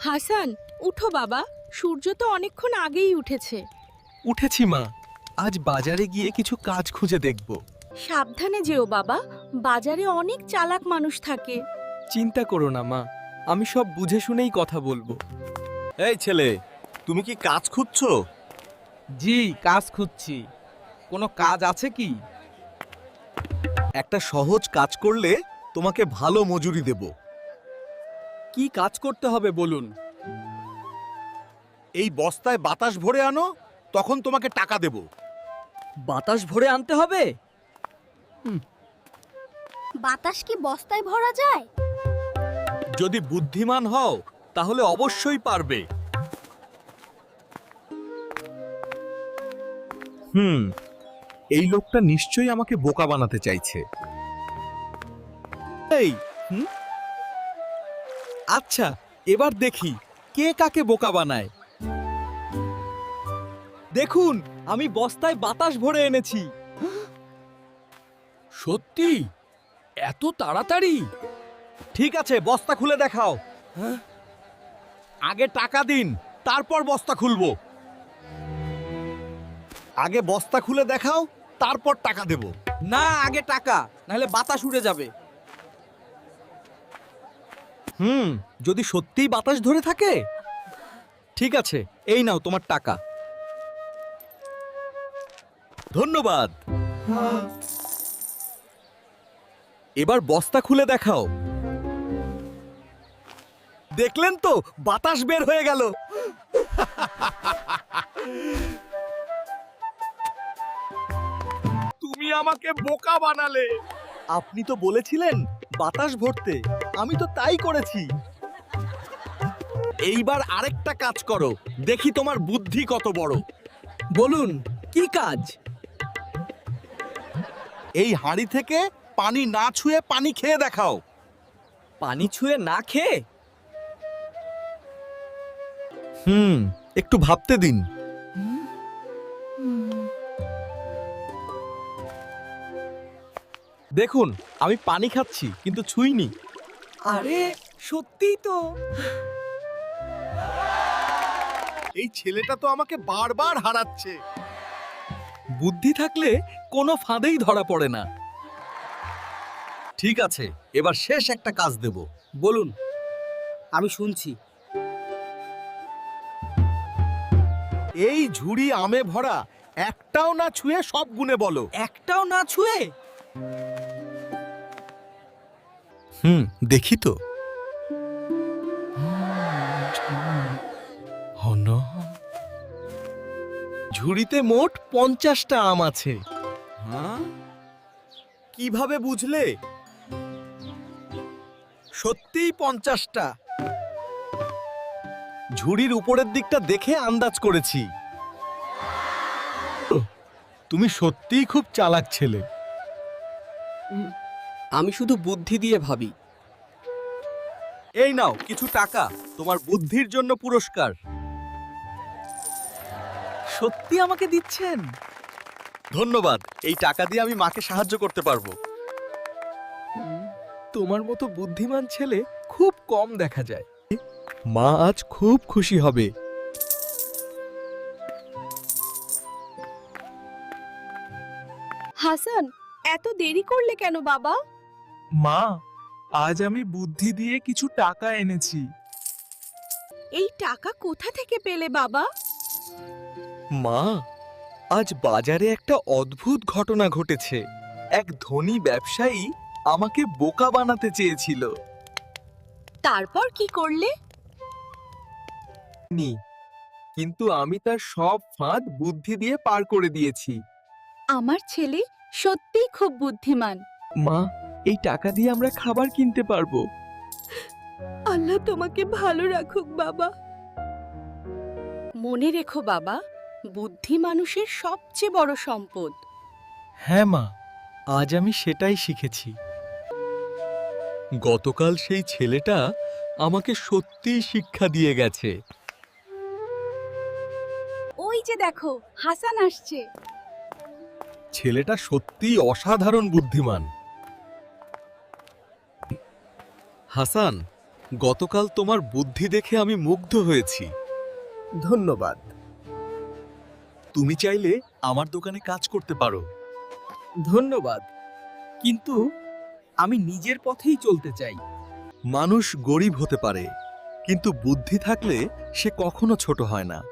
হাসান, উঠো বাবা, সূর্য তো অনেকক্ষণ আগেই উঠেছে। উঠেছি মা, আজ বাজারে গিয়ে কিছু কাজ খুঁজে দেখব। সাবধানে যেও বাবা, বাজারে অনেক চালাক মানুষ থাকে। চিন্তা করো না মা, আমি সব বুঝে শুনেই কথা বলবো। এই ছেলে, তুমি কি কাজ খুঁজছো? জি, কাজ খুঁজছি। কোনো কাজ আছে কি? একটা সহজ কাজ করলে তোমাকে ভালো মজুরি দেব। কি কাজ করতে হবে বলুন। এই বস্তায় বাতাস ভরে আনো, তখন তোমাকে টাকা দেব। বাতাস ভরে আনতে হবে? বাতাস কি বস্তায় ভরা যায়? যদি বুদ্ধিমান হও তাহলে অবশ্যই পারবে। এই লোকটা নিশ্চয়ই আমাকে বোকা বানাতে চাইছে। এই আচ্ছা, এবার দেখি কে কাকে বোকা বানায়। দেখুন, আমি বস্তায় বাতাস ভরে এনেছি। সত্যি? এত তাড়াতাড়ি? ঠিক আছে, বস্তা খুলে দেখাও। আগে টাকা দিন, তারপর বস্তা খুলবো। আগে বস্তা খুলে দেখাও, তারপর টাকা দেব। না, আগে টাকা, নাহলে বাতাস উড়ে যাবে। যদি সত্যিই বাতাস ধরে থাকে। ঠিক আছে, এই নাও তোমার টাকা। ধন্যবাদ। এবার বস্তা খুলে দেখাও। দেখলেন তো, বাতাস বের হয়ে গেল। তুমি আমাকে বোকা বানালে। আপনি তো বলেছিলেন বাতাস ভরতে, আমি তো তাই করেছি। এইবার আরেকটা কাজ করো, দেখি তোমার বুদ্ধি কত বড়। বলুন, কি কাজ? এই হাঁড়ি থেকে পানি না ছুঁয়ে পানি খেয়ে দেখাও। পানি ছুঁয়ে না খেয়ে? একটু ভাবতে দিন। দেখুন, আমি পানি খাচ্ছি কিন্তু ছুঁইনি। আরে সত্যিই তো। এই ছেলেটা তো আমাকে বারবার হারাচ্ছে। বুদ্ধি থাকলে কোনো ফাঁদেই ধরা পড়ে না। ঠিক আছে, এবার শেষ একটা কাজ দেব। বলুন, আমি শুনছি। এই ঝুড়ি আমে ভরা, একটাও না ছুঁয়ে সব গুনে বলো। একটাও না ছুঁয়ে? দেখি তো। ঝুড়িতে মোট 50টা আম আছে। কিভাবে বুঝলে? সত্যিই 50টা। ঝুড়ির উপরের দিকটা দেখে আন্দাজ করেছি। তুমি সত্যিই খুব চালাক ছেলে। আমি শুধু বুদ্ধি দিয়ে ভাবি। এই নাও কিছু টাকা, তোমার বুদ্ধির জন্য পুরস্কার। সত্যি আমাকে দিচ্ছেন? ধন্যবাদ, এই টাকা দিয়ে আমি মাকে সাহায্য করতে পারবো। তোমার মতো বুদ্ধিমান ছেলে খুব কম দেখা যায়। মা আজ খুব খুশি হবে। হাসান, এত দেরি করলে কেন বাবা? মা, আজ আমি বুদ্ধি দিয়ে কিছু টাকা এনেছি। এই টাকা কোথা থেকে পেলে বাবা? মা, আজ বাজারে একটা অদ্ভুত ঘটনা ঘটেছে। এক ধনী ব্যবসায়ী আমাকে বোকা বানাতে চেয়েছিল। তারপর কি করলে? কিন্তু আমি তার সব ফাঁদ বুদ্ধি দিয়ে পার করে দিয়েছি। আমার ছেলে সত্যিই খুব বুদ্ধিমান। মা, এই টাকা দিয়ে আমরা খাবার কিনতে পারবো। আল্লাহ তোমাকে ভালো রাখুক বাবা। মনে রেখো বাবা, বুদ্ধি মানুষের সবচেয়ে বড় সম্পদ। হ্যাঁ মা, আজ আমি সেটাই শিখেছি। গতকাল সেই ছেলেটা আমাকে সত্যিই শিক্ষা দিয়ে গেছে। ওই যে দেখো, হাসান আসছে। ছেলেটা সত্যিই অসাধারণ বুদ্ধিমান। হাসান, গতকাল তোমার বুদ্ধি দেখে আমি মুগ্ধ হয়েছি। ধন্যবাদ। তুমি চাইলে আমার দোকানে কাজ করতে পারো। ধন্যবাদ, কিন্তু আমি নিজের পথেই চলতে চাই। মানুষ গরিব হতে পারে, কিন্তু বুদ্ধি থাকলে সে কখনো ছোট হয় না।